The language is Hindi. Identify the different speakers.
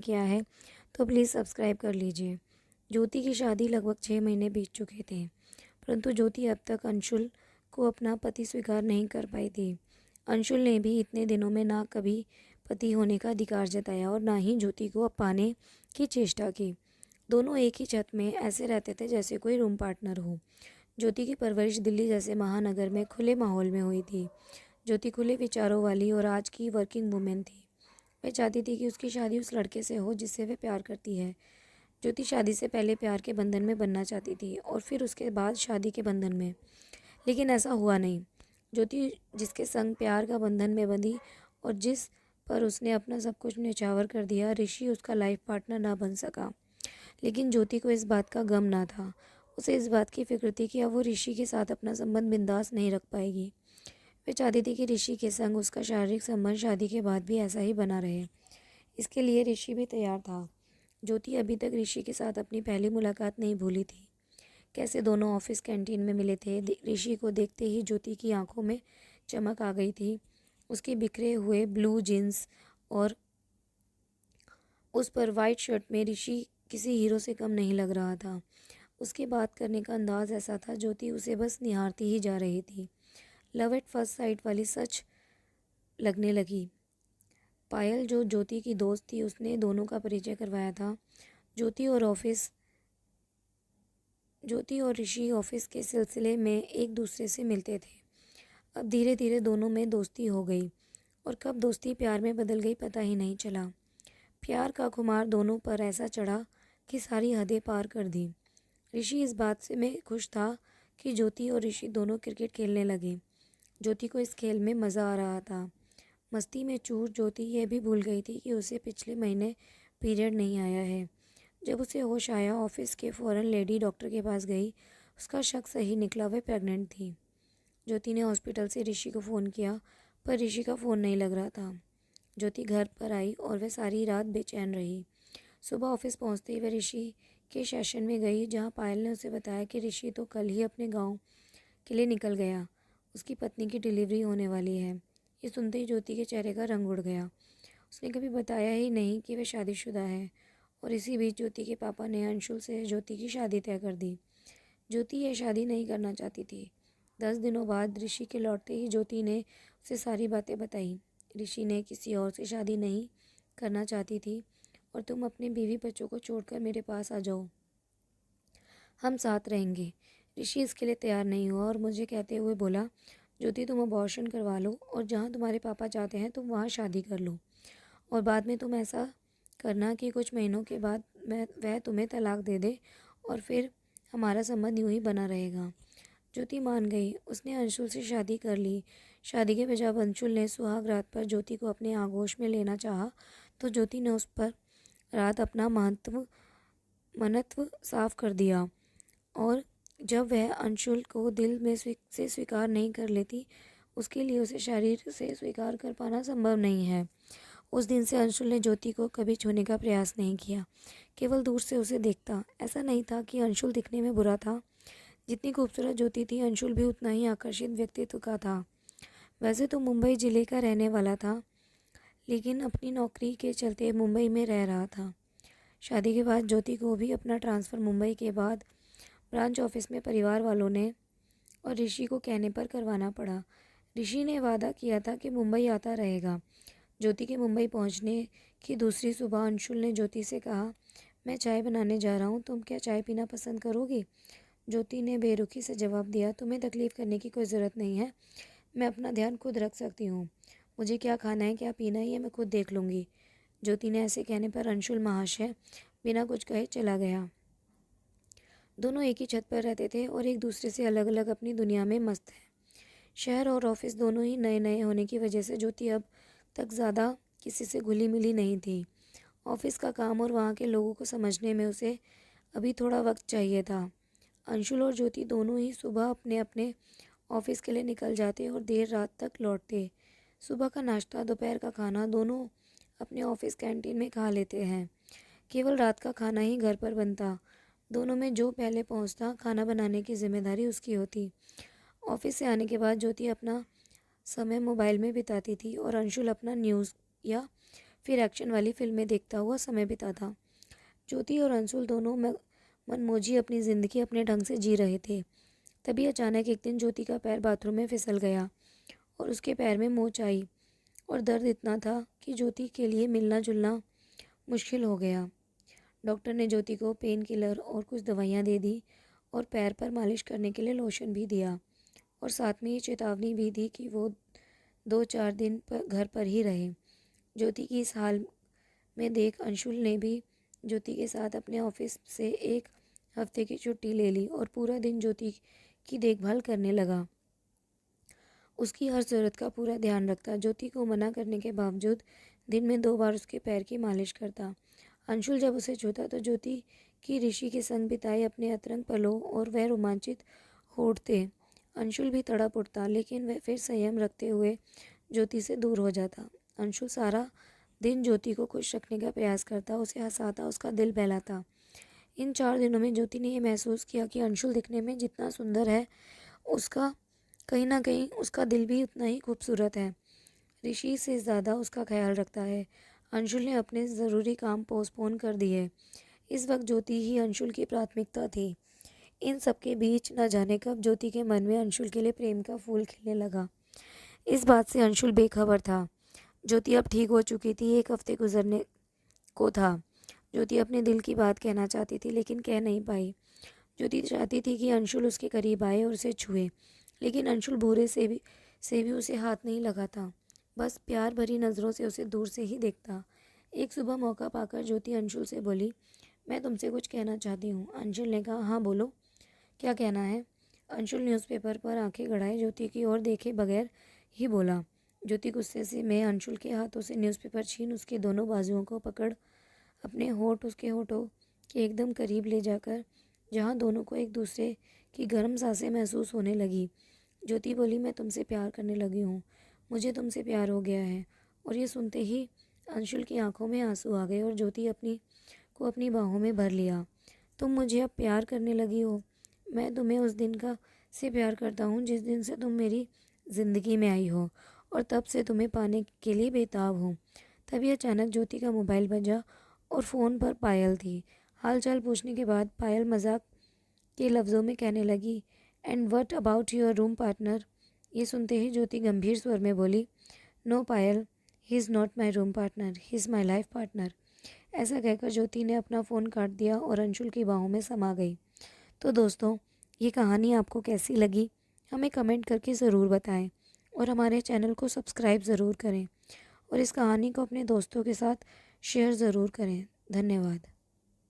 Speaker 1: किया है तो प्लीज़ सब्सक्राइब कर लीजिए। ज्योति की शादी लगभग 6 महीने बीत चुके थे, परंतु ज्योति अब तक अंशुल को अपना पति स्वीकार नहीं कर पाई थी। अंशुल ने भी इतने दिनों में ना कभी पति होने का अधिकार जताया और ना ही ज्योति को अब पाने की चेष्टा की। दोनों एक ही छत में ऐसे रहते थे जैसे कोई रूम पार्टनर हो। ज्योति की परवरिश दिल्ली जैसे महानगर में खुले माहौल में हुई थी। ज्योति खुले विचारों वाली और आज की वर्किंग वुमेन थी। वह चाहती थी कि उसकी शादी उस लड़के से हो जिससे वह प्यार करती है। ज्योति शादी से पहले प्यार के बंधन में बनना चाहती थी और फिर उसके बाद शादी के बंधन में, लेकिन ऐसा हुआ नहीं। ज्योति जिसके संग प्यार का बंधन में बंधी और जिस पर उसने अपना सब कुछ न्यौछावर कर दिया, ऋषि उसका लाइफ पार्टनर ना बन सका। लेकिन ज्योति को इस बात का गम ना था। उसे इस बात की फिक्र थी कि अब वो ऋषि के साथ अपना संबंध बिंदास नहीं रख पाएगी। वह चाहती थी कि ऋषि के संग उसका शारीरिक संबंध शादी के बाद भी ऐसा ही बना रहे। इसके लिए ऋषि भी तैयार था। ज्योति अभी तक ऋषि के साथ अपनी पहली मुलाकात नहीं भूली थी। कैसे दोनों ऑफिस कैंटीन में मिले थे। ऋषि को देखते ही ज्योति की आंखों में चमक आ गई थी। उसके बिखरे हुए ब्लू जीन्स और उस पर वाइट शर्ट में ऋषि किसी हीरो से कम नहीं लग रहा था। उसके बात करने का अंदाज ऐसा था, ज्योति उसे बस निहारती ही जा रही थी। लव एट फर्स्ट साइट वाली सच लगने लगी। पायल जो ज्योति की दोस्त थी, उसने दोनों का परिचय करवाया था। ज्योति और ऋषि ऑफिस के सिलसिले में एक दूसरे से मिलते थे। अब धीरे धीरे दोनों में दोस्ती हो गई और कब दोस्ती प्यार में बदल गई पता ही नहीं चला। प्यार का खुमार दोनों पर ऐसा चढ़ा कि सारी हदें पार कर दी। ऋषि इस बात से में खुश था कि ज्योति और ऋषि दोनों क्रिकेट खेलने लगे। ज्योति को इस खेल में मज़ा आ रहा था। मस्ती में चूर ज्योति यह भी भूल गई थी कि उसे पिछले महीने पीरियड नहीं आया है। जब उसे होश आया, ऑफिस के फ़ौरन लेडी डॉक्टर के पास गई। उसका शक सही निकला, वह प्रेग्नेंट थी। ज्योति ने हॉस्पिटल से ऋषि को फ़ोन किया, पर ऋषि का फ़ोन नहीं लग रहा था। ज्योति घर पर आई और वह सारी रात बेचैन रही। सुबह ऑफिस पहुंचते ही वह ऋषि के सेशन में गई, जहां पायल ने उसे बताया कि ऋषि तो कल ही अपने गांव के लिए निकल गया। उसकी पत्नी की डिलीवरी होने वाली है। ये सुनते ही ज्योति के चेहरे का रंग उड़ गया। उसने कभी बताया ही नहीं कि वह शादीशुदा है। और इसी बीच ज्योति के पापा ने अंशुल से ज्योति की शादी तय कर दी। ज्योति यह शादी नहीं करना चाहती थी। 10 दिनों बाद ऋषि के लौटते ही ज्योति ने उसे सारी बातें बताई। ऋषि ने किसी और से शादी नहीं करना चाहती थी और तुम अपने बीवी बच्चों को छोड़कर मेरे पास आ जाओ, हम साथ रहेंगे। ऋषि इसके लिए तैयार नहीं हुआ और मुझे कहते हुए बोला, ज्योति तुम अबॉर्शन करवा लो और जहाँ तुम्हारे पापा चाहते हैं तुम वहाँ शादी कर लो, और बाद में तुम ऐसा करना कि कुछ महीनों के बाद वह तुम्हें तलाक दे दे और फिर हमारा संबंध यूं ही बना रहेगा। ज्योति मान गई। उसने अंशुल से शादी कर ली। शादी के बजाय अंशुल ने सुहाग रात पर ज्योति को अपने आगोश में लेना चाहा तो ज्योति ने उस पर रात अपना मनत्व साफ कर दिया। और जब वह अंशुल को दिल में से स्वीकार नहीं कर लेती, उसके लिए उसे शरीर से स्वीकार कर पाना संभव नहीं है। उस दिन से अंशुल ने ज्योति को कभी छूने का प्रयास नहीं किया, केवल दूर से उसे देखता। ऐसा नहीं था कि अंशुल दिखने में बुरा था। जितनी खूबसूरत ज्योति थी, अंशुल भी उतना ही आकर्षित व्यक्तित्व का था। वैसे तो मुंबई जिले का रहने वाला था, लेकिन अपनी नौकरी के चलते मुंबई में रह रहा था। शादी के बाद ज्योति को भी अपना ट्रांसफ़र मुंबई के बाद ब्रांच ऑफिस में परिवार वालों ने और ऋषि को कहने पर करवाना पड़ा। ऋषि ने वादा किया था कि मुंबई आता रहेगा। ज्योति के मुंबई पहुंचने की दूसरी सुबह अंशुल ने ज्योति से कहा, मैं चाय बनाने जा रहा हूं, तुम क्या चाय पीना पसंद करोगी? ज्योति ने बेरुखी से जवाब दिया, तुम्हें तकलीफ़ करने की कोई ज़रूरत नहीं है, मैं अपना ध्यान खुद रख सकती हूँ। मुझे क्या खाना है क्या पीना है ये मैं खुद देख लूँगी। ज्योति ने ऐसे कहने पर अंशुल महाशय बिना कुछ कहे चला गया। दोनों एक ही छत पर रहते थे और एक दूसरे से अलग अलग अपनी दुनिया में मस्त हैं। शहर और ऑफिस दोनों ही नए नए होने की वजह से ज्योति अब तक ज़्यादा किसी से घुली मिली नहीं थी। ऑफिस का काम और वहाँ के लोगों को समझने में उसे अभी थोड़ा वक्त चाहिए था। अंशुल और ज्योति दोनों ही सुबह अपने अपने ऑफिस के लिए निकल जाते और देर रात तक लौटते। सुबह का नाश्ता, दोपहर का खाना दोनों अपने ऑफिस कैंटीन में खा लेते हैं। केवल रात का खाना ही घर पर बनता। दोनों में जो पहले पहुंचता, खाना बनाने की जिम्मेदारी उसकी होती। ऑफिस से आने के बाद ज्योति अपना समय मोबाइल में बिताती थी और अंशुल अपना न्यूज़ या फिर एक्शन वाली फिल्में देखता हुआ समय बिताता। ज्योति और अंशुल दोनों मनमौजी अपनी ज़िंदगी अपने ढंग से जी रहे थे। तभी अचानक एक दिन ज्योति का पैर बाथरूम में फिसल गया और उसके पैर में मोच आई और दर्द इतना था कि ज्योति के लिए मिलना जुलना मुश्किल हो गया। डॉक्टर ने ज्योति को पेन किलर और कुछ दवाइयाँ दे दी और पैर पर मालिश करने के लिए लोशन भी दिया और साथ में ये चेतावनी भी दी कि वो 2-4 दिन पर घर पर ही रहे। ज्योति की इस हाल में देख अंशुल ने भी ज्योति के साथ अपने ऑफिस से एक हफ्ते की छुट्टी ले ली और पूरा दिन ज्योति की देखभाल करने लगा। उसकी हर ज़रूरत का पूरा ध्यान रखता। ज्योति को मना करने के बावजूद दिन में 2 बार उसके पैर की मालिश करता। अंशुल जब उसे छूता तो ज्योति की ऋषि के संग बिताए अपने अतरंग पलों और वह रोमांचित हो उठते। अंशुल भी तड़प उठता, लेकिन वह फिर संयम रखते हुए ज्योति से दूर हो जाता। अंशुल सारा दिन ज्योति को खुश रखने का प्रयास करता, उसे हंसाता, उसका दिल बहलाता। इन 4 दिनों में ज्योति ने यह महसूस किया कि अंशुल दिखने में जितना सुंदर है, उसका कहीं ना कहीं उसका दिल भी उतना ही खूबसूरत है। ऋषि से ज़्यादा उसका ख्याल रखता है। अंशुल ने अपने ज़रूरी काम पोस्टपोन कर दिए। इस वक्त ज्योति ही अंशुल की प्राथमिकता थी। इन सब के बीच न जाने कब ज्योति के मन में अंशुल के लिए प्रेम का फूल खिलने लगा। इस बात से अंशुल बेखबर था। ज्योति अब ठीक हो चुकी थी, 1 हफ्ते गुजरने को था। ज्योति अपने दिल की बात कहना चाहती थी, लेकिन कह नहीं पाई। ज्योति चाहती थी कि अंशुल उसके करीब आए और उसे छुए, लेकिन अंशुल भूरे से भी उसे हाथ नहीं लगाता, बस प्यार भरी नज़रों से उसे दूर से ही देखता। एक सुबह मौका पाकर ज्योति अंशुल से बोली, मैं तुमसे कुछ कहना चाहती हूँ। अंशुल ने कहा, हाँ बोलो, क्या कहना है? अंशुल न्यूज़पेपर पर आंखें गड़ाए ज्योति की ओर देखे बगैर ही बोला। ज्योति गुस्से से में अंशुल के हाथों से न्यूज़पेपर छीन उसके दोनों बाजुओं को पकड़ अपने होठ उसके होठों के एकदम करीब ले जाकर, जहाँ दोनों को एक दूसरे की गर्म सांसें महसूस होने लगी, ज्योति बोली, मैं तुमसे प्यार करने लगी हूँ, मुझे तुमसे प्यार हो गया है। और ये सुनते ही अंशुल की आंखों में आंसू आ गए और ज्योति अपनी बाहों में भर लिया। तुम मुझे अब प्यार करने लगी हो? मैं तुम्हें उस दिन का से प्यार करता हूँ जिस दिन से तुम मेरी ज़िंदगी में आई हो, और तब से तुम्हें पाने के लिए बेताब हूँ। तभी अचानक ज्योति का मोबाइल बजा और फ़ोन पर पायल थी। हाल चाल पूछने के बाद पायल मजाक के लफ्ज़ों में कहने लगी, and what about your room partner? ये सुनते ही ज्योति गंभीर स्वर में बोली, no Payal, he is not my room partner, he is my life partner. ऐसा कहकर ज्योति ने अपना फ़ोन काट दिया और अंशुल की बाहों में समा गई। तो दोस्तों, ये कहानी आपको कैसी लगी हमें कमेंट करके ज़रूर बताएं और हमारे चैनल को सब्सक्राइब ज़रूर करें और इस कहानी को अपने दोस्तों के साथ शेयर ज़रूर करें। धन्यवाद।